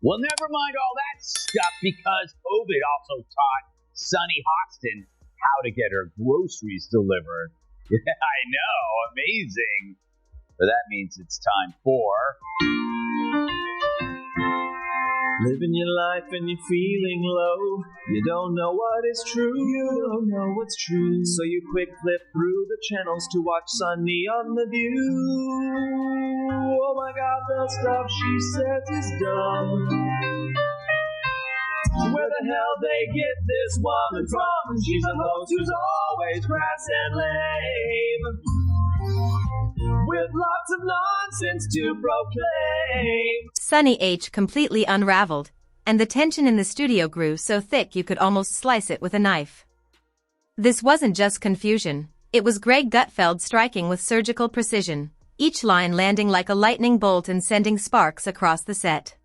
Well, never mind all that stuff because COVID also taught Sunny Hostin how to get her groceries delivered. Yeah, I know, amazing. But that means it's time for... Living your life and you're feeling low. You don't know what is true. You don't know what's true. So you quick flip through the channels to watch Sunny on The View. Oh my God, the stuff she says is dumb. Where the hell they get this woman from? She's a host who's always crass and lame, with lots of nonsense to proclaim. Sunny H completely unraveled, and the tension in the studio grew so thick you could almost slice it with a knife. This wasn't just confusion, it was Greg Gutfeld striking with surgical precision, each line landing like a lightning bolt and sending sparks across the set.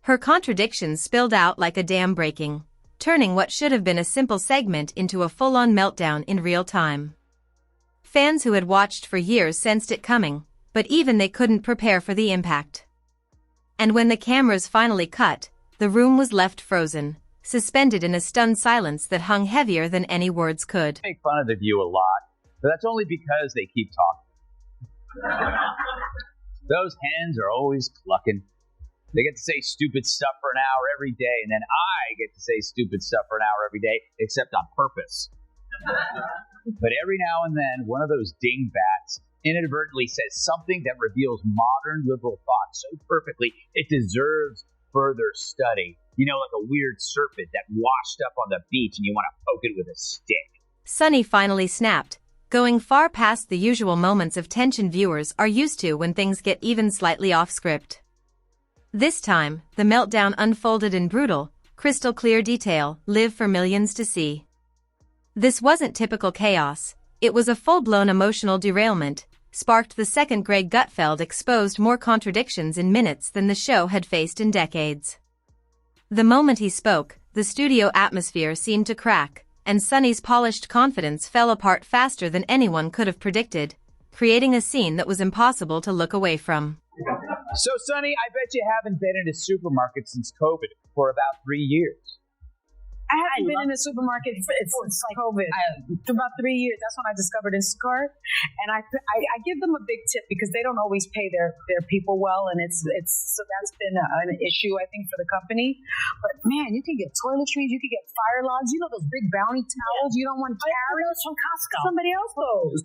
Her contradictions spilled out like a dam breaking, turning what should have been a simple segment into a full-on meltdown in real time. Fans who had watched for years sensed it coming, but even they couldn't prepare for the impact. And when the cameras finally cut, the room was left frozen, suspended in a stunned silence that hung heavier than any words could. I make fun of The View a lot, but that's only because they keep talking. Those hands are always clucking. They get to say stupid stuff for an hour every day, and then I get to say stupid stuff for an hour every day, except on purpose. But every now and then, one of those dingbats inadvertently says something that reveals modern liberal thought so perfectly it deserves further study. You know, like a weird serpent that washed up on the beach and you want to poke it with a stick. Sunny finally snapped, going far past the usual moments of tension viewers are used to when things get even slightly off script. This time, the meltdown unfolded in brutal, crystal clear detail, live for millions to see. This wasn't typical chaos, it was a full-blown emotional derailment, sparked the second Greg Gutfeld exposed more contradictions in minutes than the show had faced in decades. The moment he spoke, the studio atmosphere seemed to crack, and Sunny's polished confidence fell apart faster than anyone could have predicted, creating a scene that was impossible to look away from. So, Sunny, I bet you haven't been in a supermarket since COVID for about 3 years. I haven't been in a supermarket since COVID. For about 3 years. That's when I discovered Instacart. And I give them a big tip because they don't always pay their people well. And it's so that's been an issue, I think, for the company. But man, you can get toiletries, you can get fire logs. You know those big bounty towels you don't want to carry? Those from Costco. Somebody else those.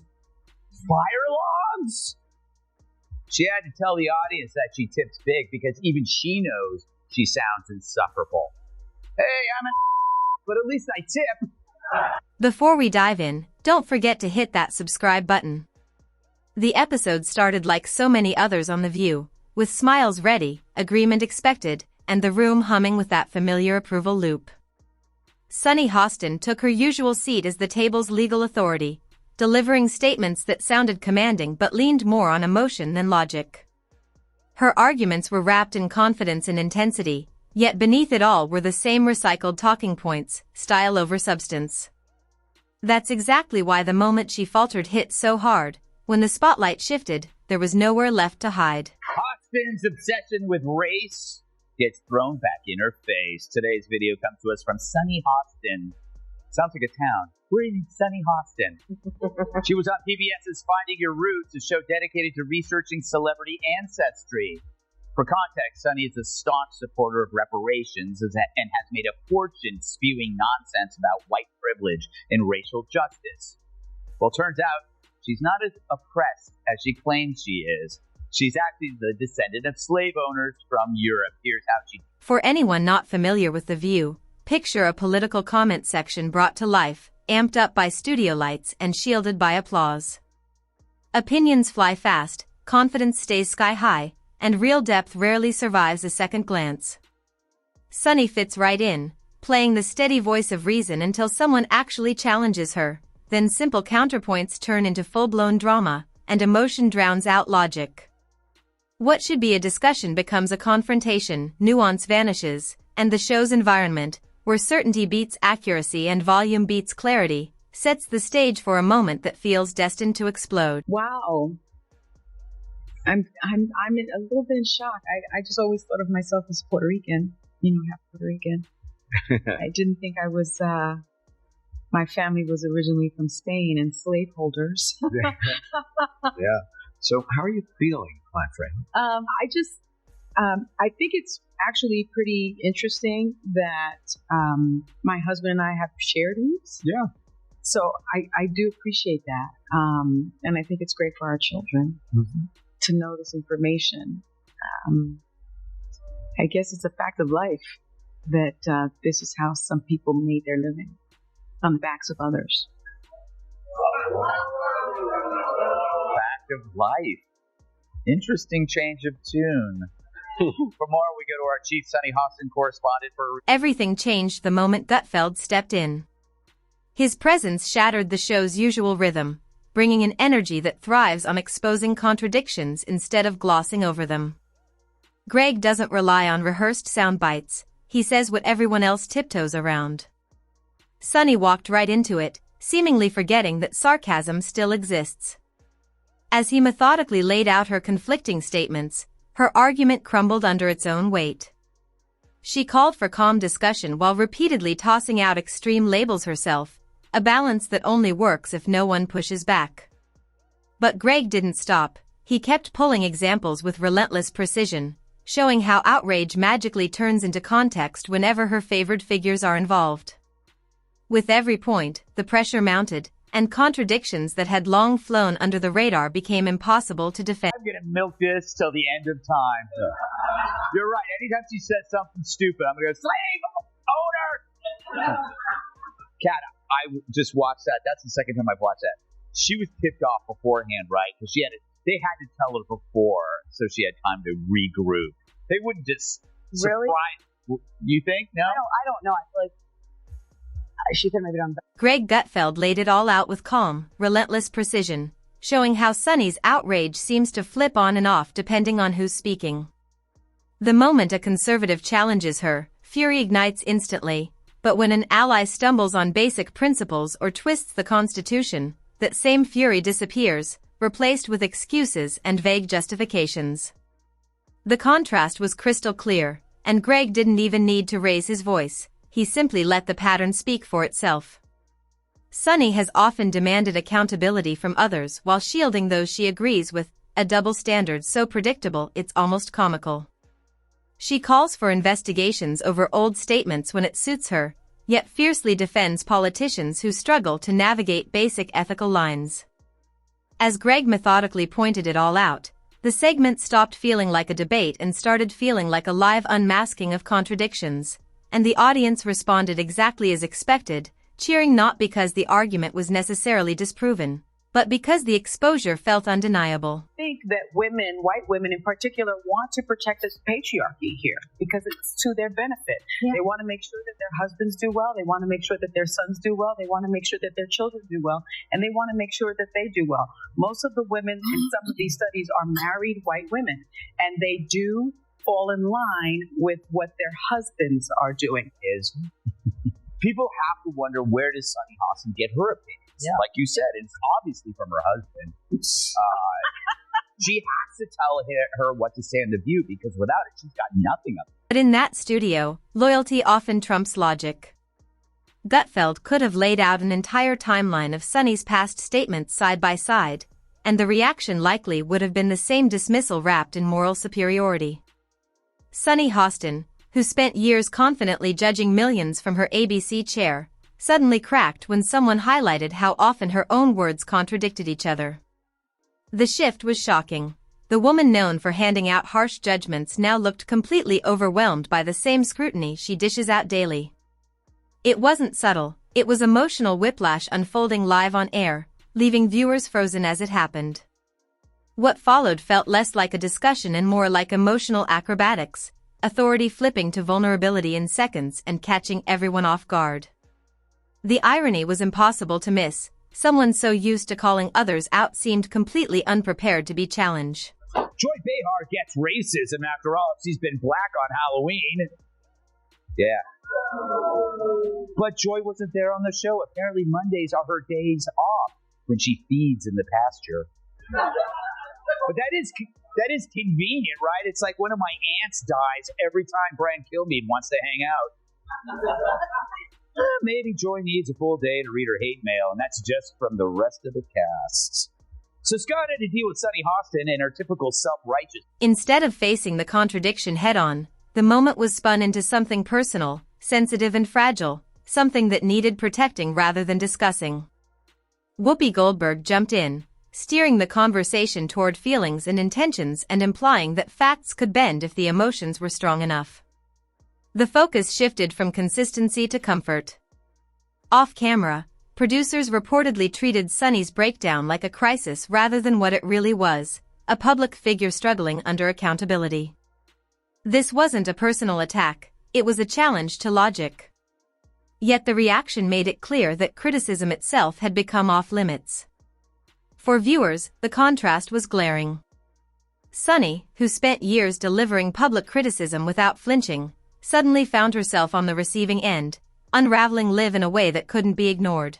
Fire logs? She had to tell the audience that she tips big because even she knows she sounds insufferable. Hey, I'm an but at least I tip. Before we dive in, don't forget to hit that subscribe button. The episode started like so many others on The View, with smiles ready, agreement expected, and the room humming with that familiar approval loop. Sunny Hostin took her usual seat as the table's legal authority, delivering statements that sounded commanding but leaned more on emotion than logic. Her arguments were wrapped in confidence and intensity, yet beneath it all were the same recycled talking points, style over substance. That's exactly why the moment she faltered hit so hard. When the spotlight shifted, there was nowhere left to hide. Hostin's obsession with race gets thrown back in her face. Today's video comes to us from Sunny Hostin. Sounds like a town. We're in Sunny Hostin. She was on PBS's Finding Your Roots, a show dedicated to researching celebrity ancestry. For context, Sunny is a staunch supporter of reparations and has made a fortune spewing nonsense about white privilege and racial justice. Well, turns out, she's not as oppressed as she claims she is. She's actually the descendant of slave owners from Europe. Here's how she... For anyone not familiar with The View, picture a political comment section brought to life, amped up by studio lights and shielded by applause. Opinions fly fast, confidence stays sky high, and real depth rarely survives a second glance. Sunny fits right in, playing the steady voice of reason until someone actually challenges her, then simple counterpoints turn into full-blown drama, and emotion drowns out logic. What should be a discussion becomes a confrontation, nuance vanishes, and the show's environment, where certainty beats accuracy and volume beats clarity, sets the stage for a moment that feels destined to explode. Wow. I'm a little bit in shock. I just always thought of myself as Puerto Rican, half Puerto Rican. I didn't think I was, my family was originally from Spain and slaveholders. Yeah. So how are you feeling, my friend? I think it's actually pretty interesting that my husband and I have shared roots. Yeah. So I do appreciate that. And I think it's great for our children to know this information. I guess it's a fact of life that this is how some people made their living, on the backs of others. Fact of life. Interesting change of tune. For more, we go to our chief Sunny Hostin correspondent for... Everything changed the moment Gutfeld stepped in. His presence shattered the show's usual rhythm, bringing an energy that thrives on exposing contradictions instead of glossing over them. Greg doesn't rely on rehearsed sound bites. He says what everyone else tiptoes around. Sunny walked right into it, seemingly forgetting that sarcasm still exists. As he methodically laid out her conflicting statements, her argument crumbled under its own weight. She called for calm discussion while repeatedly tossing out extreme labels herself, a balance that only works if no one pushes back. But Greg didn't stop. He kept pulling examples with relentless precision, showing how outrage magically turns into context whenever her favored figures are involved. With every point, the pressure mounted, and contradictions that had long flown under the radar became impossible to defend. I'm going to milk this till the end of time. You're right. Anytime she says something stupid, I'm going to go, slave owner! Kat, I just watched that. That's the second time I've watched that. She was tipped off beforehand, right? Because they had to tell her before, so she had time to regroup. They wouldn't just surprise. You think? No? I don't know. I feel like she could maybe done better. Greg Gutfeld laid it all out with calm, relentless precision, showing how Sunny's outrage seems to flip on and off depending on who's speaking. The moment a conservative challenges her, fury ignites instantly, but when an ally stumbles on basic principles or twists the Constitution, that same fury disappears, replaced with excuses and vague justifications. The contrast was crystal clear, and Greg didn't even need to raise his voice. He simply let the pattern speak for itself. Sunny has often demanded accountability from others while shielding those she agrees with, a double standard so predictable it's almost comical. She calls for investigations over old statements when it suits her, yet fiercely defends politicians who struggle to navigate basic ethical lines. As Greg methodically pointed it all out, the segment stopped feeling like a debate and started feeling like a live unmasking of contradictions, and the audience responded exactly as expected, cheering not because the argument was necessarily disproven, but because the exposure felt undeniable. I think that women, white women in particular, want to protect this patriarchy here because it's to their benefit. Yeah. They want to make sure that their husbands do well. They want to make sure that their sons do well. They want to make sure that their children do well. And they want to make sure that they do well. Most of the women in some of these studies are married white women, and they do fall in line with what their husbands are doing. Is people have to wonder, where does Sunny Hostin get her opinions? Yeah. Like you said, it's obviously from her husband. She has to tell her what to say in The View, because without it, she's got nothing of it. But in that studio, loyalty often trumps logic. Gutfeld could have laid out an entire timeline of Sunny's past statements side by side, and the reaction likely would have been the same dismissal wrapped in moral superiority. Sunny Hostin, who spent years confidently judging millions from her ABC chair, suddenly cracked when someone highlighted how often her own words contradicted each other. The shift was shocking. The woman known for handing out harsh judgments now looked completely overwhelmed by the same scrutiny she dishes out daily. It wasn't subtle, it was emotional whiplash unfolding live on air, leaving viewers frozen as it happened. What followed felt less like a discussion and more like emotional acrobatics, authority flipping to vulnerability in seconds and catching everyone off guard. The irony was impossible to miss. Someone so used to calling others out seemed completely unprepared to be challenged. Joy Behar gets racism after all. She's been black on Halloween. Yeah. But Joy wasn't there on the show. Apparently Mondays are her days off when she feeds in the pasture. But That is convenient, right? It's like one of my aunts dies every time Brian Kilmeade wants to hang out. Maybe Joy needs a full day to read her hate mail, and that's just from the rest of the cast. So Scott had to deal with Sunny Hostin and her typical self-righteous. Instead of facing the contradiction head-on, the moment was spun into something personal, sensitive and fragile, something that needed protecting rather than discussing. Whoopi Goldberg jumped in, steering the conversation toward feelings and intentions and implying that facts could bend if the emotions were strong enough. The focus shifted from consistency to comfort. Off-camera, producers reportedly treated Sunny's breakdown like a crisis rather than what it really was, a public figure struggling under accountability. This wasn't a personal attack, it was a challenge to logic. Yet the reaction made it clear that criticism itself had become off-limits. For viewers, the contrast was glaring. Sunny, who spent years delivering public criticism without flinching, suddenly found herself on the receiving end, unraveling Liv in a way that couldn't be ignored.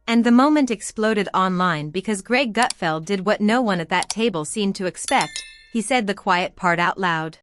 And the moment exploded online because Greg Gutfeld did what no one at that table seemed to expect, he said the quiet part out loud.